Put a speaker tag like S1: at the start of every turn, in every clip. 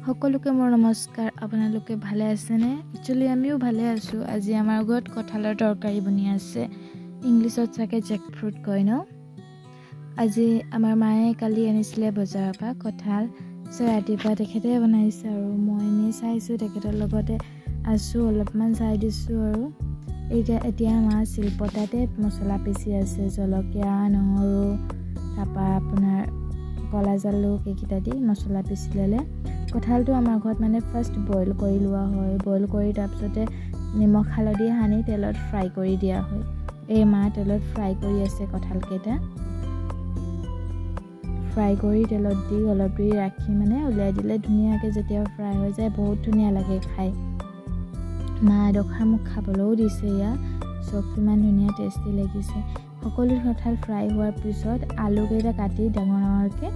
S1: সকলোকে মোৰ নমস্কাৰ। আপোনালোকে ভালে আছেনে? একচুৱেলি আমিও ভালে আছোঁ। আজি আমাৰ ঘৰত কঁঠালৰ তৰকাৰী বনি আছে। ইংলিছত চাগে জেকফ্ৰুট কয় ন? আজি আমাৰ মায়ে কালি আনিছিলে বজাৰৰ পৰা কঁঠাল। ৰাতিপুৱা তেখেতে বনাইছে আৰু মই এনেই চাইছোঁ, তেখেতৰ লগতে আছোঁ, অলপমান চাই দিছোঁ আৰু এতিয়া মা শিলপতাতে মছলা পিচি আছে। জলকীয়া, নহৰু, তাৰপৰা আপোনাৰ কলা জালুক এইকেইটা দি মছলা পিচি ল'লে। কঁঠালটো আমাৰ ঘৰত মানে ফাৰ্ষ্ট বইল কৰি লোৱা হয়। বইল কৰি তাৰপিছতে নিমখ হালধি সানি তেলত ফ্ৰাই কৰি দিয়া হয়। এই মা তেলত ফ্ৰাই কৰি আছে কঁঠালকেইটা। ফ্ৰাই কৰি তেলত দি অলপ দেৰি ৰাখি মানে উলিয়াই দিলে ধুনীয়াকৈ যেতিয়া ফ্ৰাই হৈ যায় বহুত ধুনীয়া লাগে খাই। মা এডোখৰ মোক খাবলৈও দিছে। চব কিমান ধুনীয়া টেষ্টি লাগিছে। সকলো কঁঠাল ফ্ৰাই হোৱাৰ পিছত আলুকেইটা কাটি ডাঙৰ ডাঙৰকৈ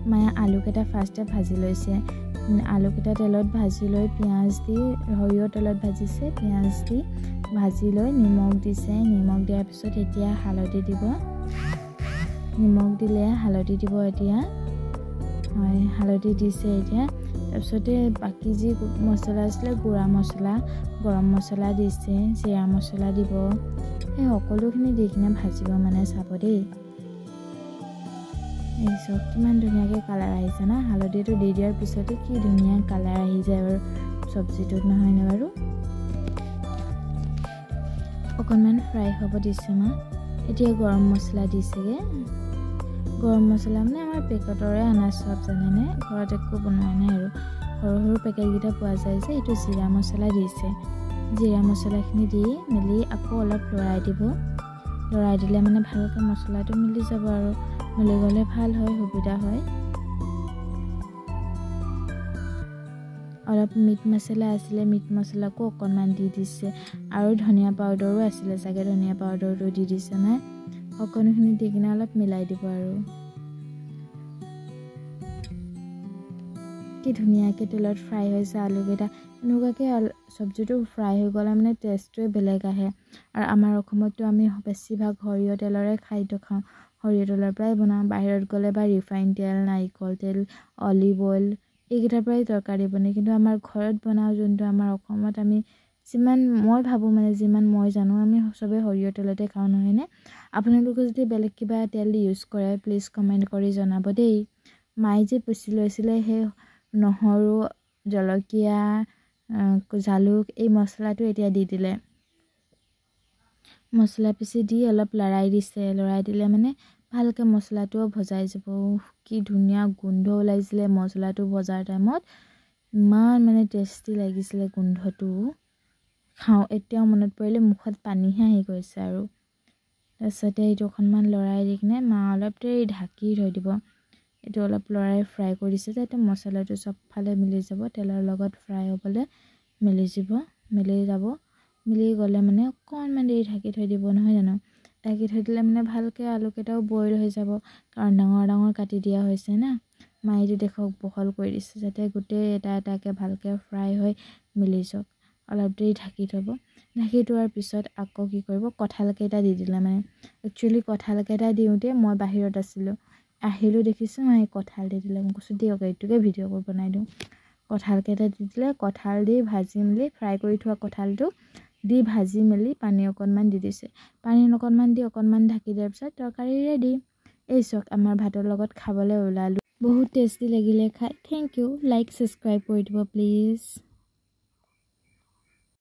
S1: মায়ে আলুকেইটা ফাৰ্ষ্টে ভাজি লৈছে। আলুকেইটা তেলত ভাজি লৈ পিঁয়াজ দি, সৰিয়হ তেলত ভাজিছে, পিঁয়াজ দি ভাজি লৈ নিমখ দিছে। নিমখ দিয়াৰ পিছত এতিয়া হালধি দিব। নিমখ দিলে হালধি দিব এতিয়া। হয়, হালধি দিছে এতিয়া। তাৰপিছতে বাকী যি মছলা আছিলে, গুড়া মছলা, গৰম মছলা দিছে, জিৰা মছলা দিব। সেই সকলোখিনি দি কিনে ভাজিব মানে চাব দেই। এই চব কিমান ধুনীয়াকৈ কালাৰ আহিছে না। হালধিটো দি দিয়াৰ পিছতে কি ধুনীয়া কালাৰ আহি যায় বাৰু চব্জিটোত, নহয়নে বাৰু? অকণমান ফ্ৰাই হ'ব দিছে মা। এতিয়া গৰম মছলা দিছেগৈ। গৰম মছলা মানে আমাৰ পেকেটৰে অনা, চব জানেনে, ঘৰত একো বনোৱা নাই আৰু সৰু সৰু পেকেটকেইটা পোৱা যায় যে। এইটো জিৰা মছলা দিছে। জিৰা মছলাখিনি দি মেলি আকৌ অলপ লৰাই দিব। লৰাই দিলে মানে ভালকৈ মছলাটো মিলি যাব আৰু মিলি গ'লে ভাল হয়, সুবিধা হয়। অলপ মিট মছলা আছিলে, মিট মছলাকো অকণমান দি দিছে আৰু ধনিয়া পাউডাৰো আছিলে চাগে, ধনিয়া পাউডাৰটো দি দিছে নাই। সকলোখিনি দি কিনে অলপ মিলাই দিব আৰু কি ধুনীয়াকৈ তেলত ফ্ৰাই হৈছে আলুকেইটা। এনেকুৱাকৈ চব্জিটো ফ্ৰাই হৈ গ'লে মানে টেষ্টটোৱে বেলেগ আহে। আৰু আমাৰ অসমততো আমি বেছিভাগ সৰিয়হ তেলৰে খাদ্য খাওঁ, সৰিয়হ তেলৰ পৰাই বনাওঁ। বাহিৰত গ'লে বা ৰিফাইন তেল, নাৰিকল তেল, অলিভ অইল এইকেইটাৰ পৰাই তৰকাৰী বনে। কিন্তু আমাৰ ঘৰত বনাওঁ যোনটো, আমাৰ অসমত আমি মই ভাবোঁ মানে যিমান মই জানো, আমি চবেই সৰিয়হ তেলতে খাওঁ, নহয়নে? আপোনালোকে যদি বেলেগ কিবা তেল ইউজ কৰে প্লিজ কমেণ্ট কৰি জনাব দেই। মায়ে যে পিচি লৈছিলে সেই নহৰু, জলকীয়া, জালুক এই মছলাটো এতিয়া দি দিলে। মছলা পিচি দি অলপ লৰাই দিছে। লৰাই দিলে মানে ভালকৈ মছলাটোও ভজাই যাব। কি ধুনীয়া গোন্ধ ওলাইছিলে মছলাটো ভজাৰ টাইমত। ইমান মানে টেষ্টি লাগিছিলে গোন্ধটো। খাওঁ এতিয়াও মনত পৰিলে মুখত পানীহে আহি গৈছে আৰু। তাৰপিছতে এইটো অকণমান লৰাই দি কিনে মা অলপ দেৰি ঢাকি থৈ দিব। এইটো অলপ লৰাই ফ্ৰাই কৰিছে যাতে মছলাটো চবফালে মিলি যাব, তেলৰ লগত ফ্ৰাই হ'বলৈ মিলি যাব। মিলি গ'লে মানে অকণমান দেৰি ঢাকি থৈ দিব, নহয় জানো? ঢাকি থৈ দিলে মানে ভালকৈ আলুকেইটাও বইল হৈ যাব, কাৰণ ডাঙৰ ডাঙৰ কাটি দিয়া হৈছে না। মায়েটো দেখক বহল কৰি দিছে যাতে গোটেই এটা এটাকৈ ভালকৈ ফ্ৰাই হৈ মিলি যাওক। অলপ দেৰি ঢাকি থ'ব। ঢাকি থোৱাৰ পিছত আকৌ কি কৰিব, কঁঠালকেইটা দি দিলে মানে। একচুৱেলি কঁঠালকেইটা দিওঁতে মই বাহিৰত আছিলোঁ, আহিলোঁ দেখিছোঁ মায়ে কঁঠাল দি দিলে। মই কৈছোঁ দিয়ক এইটোকে ভিডিঅ' কৰি বনাই দিওঁ। কঁঠালকেইটা দি দিলে। কঁঠাল দি ভাজি মেলি ফ্ৰাই কৰি থোৱা কঁঠালটো দি ভাজি মেলি পানী অকণমান দি দিছে। পানী অকণমান দি অকণমান ঢাকি দিয়াৰ পিছত তৰকাৰী ৰেডি। এই চাওক আমাৰ ভাতৰ লগত খাবলৈ ওলালোঁ। বহুত টেষ্টি লাগিলে খাই। Thank U. লাইক ছাবস্ক্ৰাইব কৰি দিব প্লিজ।